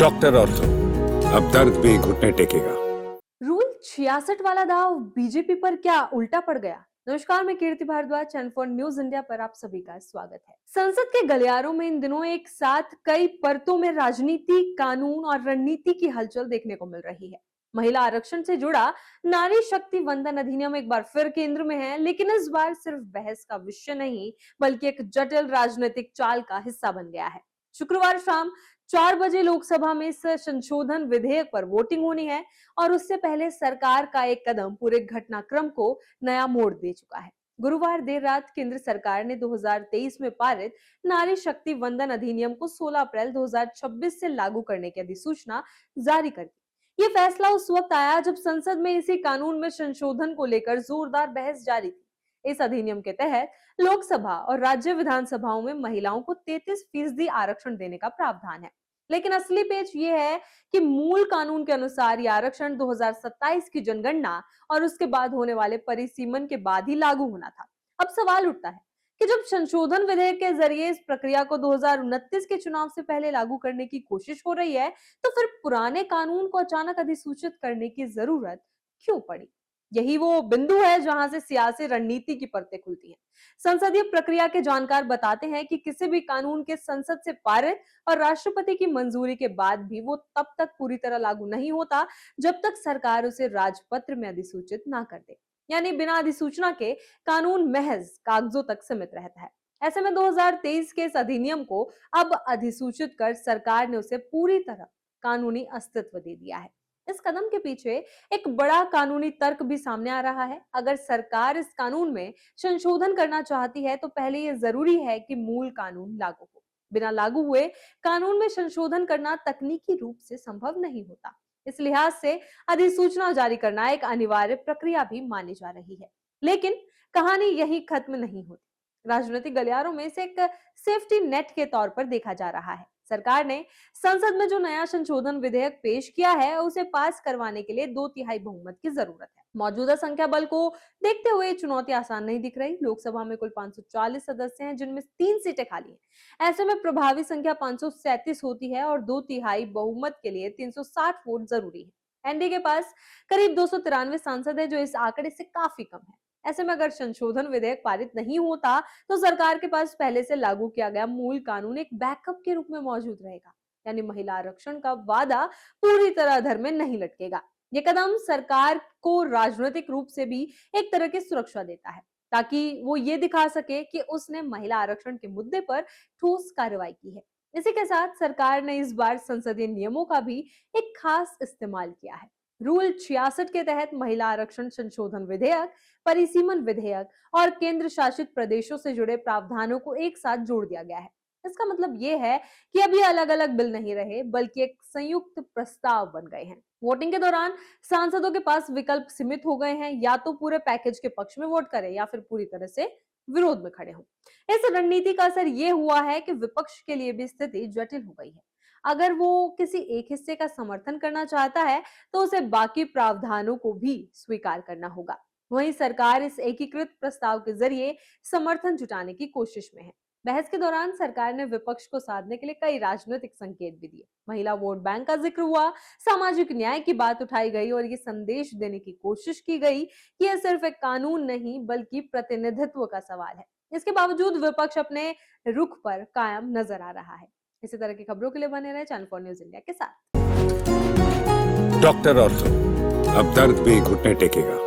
Doctor ortho, अब दर्द भी घुटने टेकेगा। रूल 66 वाला दाव बीजेपी पर क्या उल्टा पड़ गया? नमस्कार, मैं Kirti Bhardwaj, channel for news India पर आप सभी का स्वागत है। संसद के गलियारों में इन दिनों एक साथ कई परतों में राजनीति, कानून और रणनीति की हलचल देखने को मिल रही है। महिला आरक्षण से जुड़ा नारी शक्ति वंदन अधिनियम एक बार फिर केंद्र में है, लेकिन इस बार सिर्फ बहस का विषय नहीं बल्कि एक जटिल राजनीतिक चाल का हिस्सा बन गया है। शुक्रवार शाम 4 बजे लोकसभा में इस संशोधन विधेयक पर वोटिंग होनी है और उससे पहले सरकार का एक कदम पूरे घटनाक्रम को नया मोड़ दे चुका है। गुरुवार देर रात केंद्र सरकार ने 2023 में पारित नारी शक्ति वंदन अधिनियम को 16 अप्रैल 2026 से लागू करने की अधिसूचना जारी कर दी। ये फैसला उस वक्त आया जब संसद में इसी कानून में संशोधन को लेकर जोरदार बहस जारी थी। इस अधिनियम के तहत लोकसभा और राज्य विधानसभाओं में महिलाओं को 33% आरक्षण देने का प्रावधान है। लेकिन असली पेच ये है कि मूल कानून के अनुसार ये आरक्षण 2027 की जनगणना और उसके बाद होने वाले परिसीमन के बाद ही लागू होना था। अब सवाल उठता है कि जब संशोधन विधेयक के जरिए इस प्रक्रिया को 2029 के चुनाव से पहले लागू करने की कोशिश हो रही है, तो फिर पुराने कानून को अचानक अधिसूचित करने की जरूरत क्यों पड़ी? यही वो बिंदु है जहां से सियासी रणनीति की परतें खुलती हैं। संसदीय प्रक्रिया के जानकार बताते हैं कि किसी भी कानून के संसद से पारित और राष्ट्रपति की मंजूरी के बाद भी वो तब तक पूरी तरह लागू नहीं होता जब तक सरकार उसे राजपत्र में अधिसूचित ना कर दे। यानी बिना अधिसूचना के कानून महज कागजों तक सीमित रहता है। ऐसे में 2023 के इस अधिनियम को अब अधिसूचित कर सरकार ने उसे पूरी तरह कानूनी अस्तित्व दे दिया है। इस कदम के पीछे एक बड़ा कानूनी तर्क भी सामने आ रहा है। अगर सरकार इस कानून में संशोधन करना चाहती है तो पहले ये जरूरी है कि मूल कानून लागू हो। बिना लागू हुए कानून में संशोधन करना तकनीकी रूप से संभव नहीं होता। इस लिहाज से अधिसूचना जारी करना एक अनिवार्य प्रक्रिया भी मानी जा रही है। लेकिन कहानी यही खत्म नहीं होती। राजनीतिक गलियारों में इसे एक सेफ्टी नेट के तौर पर देखा जा रहा है। सरकार ने संसद में जो नया संशोधन विधेयक पेश किया है उसे पास करवाने के लिए 2/3 बहुमत की जरूरत है। मौजूदा संख्या बल को देखते हुए चुनौती आसान नहीं दिख रही। लोकसभा में कुल 540 सदस्य हैं, जिनमें 3 सीटें खाली हैं। ऐसे में प्रभावी संख्या 537 होती है और 2/3 बहुमत के लिए 360 वोट जरूरी है। एनडीए के पास करीब 293 सांसद है, जो इस आंकड़े से काफी कम है। ऐसे में अगर संशोधन विधेयक पारित नहीं होता तो सरकार के पास पहले से लागू किया गया मूल कानून एक बैकअप के रूप में मौजूद रहेगा। यानी महिला आरक्षण का वादा पूरी तरह अधर में नहीं लटकेगा। ये कदम सरकार को राजनीतिक रूप से भी एक तरह की सुरक्षा देता है, ताकि वो ये दिखा सके कि उसने महिला आरक्षण के मुद्दे पर ठोस कार्रवाई की है। इसी के साथ सरकार ने इस बार संसदीय नियमों का भी एक खास इस्तेमाल किया है। रूल 66 के तहत महिला आरक्षण संशोधन विधेयक, परिसीमन विधेयक और केंद्र शासित प्रदेशों से जुड़े प्रावधानों को एक साथ जोड़ दिया गया है। इसका मतलब ये है कि अब ये अलग अलग बिल नहीं रहे बल्कि एक संयुक्त प्रस्ताव बन गए हैं। वोटिंग के दौरान सांसदों के पास विकल्प सीमित हो गए हैं, या तो पूरे पैकेज के पक्ष में वोट करें या फिर पूरी तरह से विरोध में खड़े हों। इस रणनीति का असर ये हुआ है कि विपक्ष के लिए भी स्थिति जटिल हो गई है। अगर वो किसी एक हिस्से का समर्थन करना चाहता है तो उसे बाकी प्रावधानों को भी स्वीकार करना होगा। वहीं सरकार इस एकीकृत प्रस्ताव के जरिए समर्थन जुटाने की कोशिश में है। बहस के दौरान सरकार ने विपक्ष को साधने के लिए कई राजनीतिक संकेत भी दिए। महिला वोट बैंक का जिक्र हुआ, सामाजिक न्याय की बात उठाई गई और ये संदेश देने की कोशिश की गई कि यह सिर्फ एक कानून नहीं बल्कि प्रतिनिधित्व का सवाल है। इसके बावजूद विपक्ष अपने रुख पर कायम नजर आ रहा है। इसी तरह की खबरों के लिए बने रहे चैनल फॉर न्यूज इंडिया के साथ। डॉक्टर ऑर्थो, अब दर्द भी घुटने टेकेगा।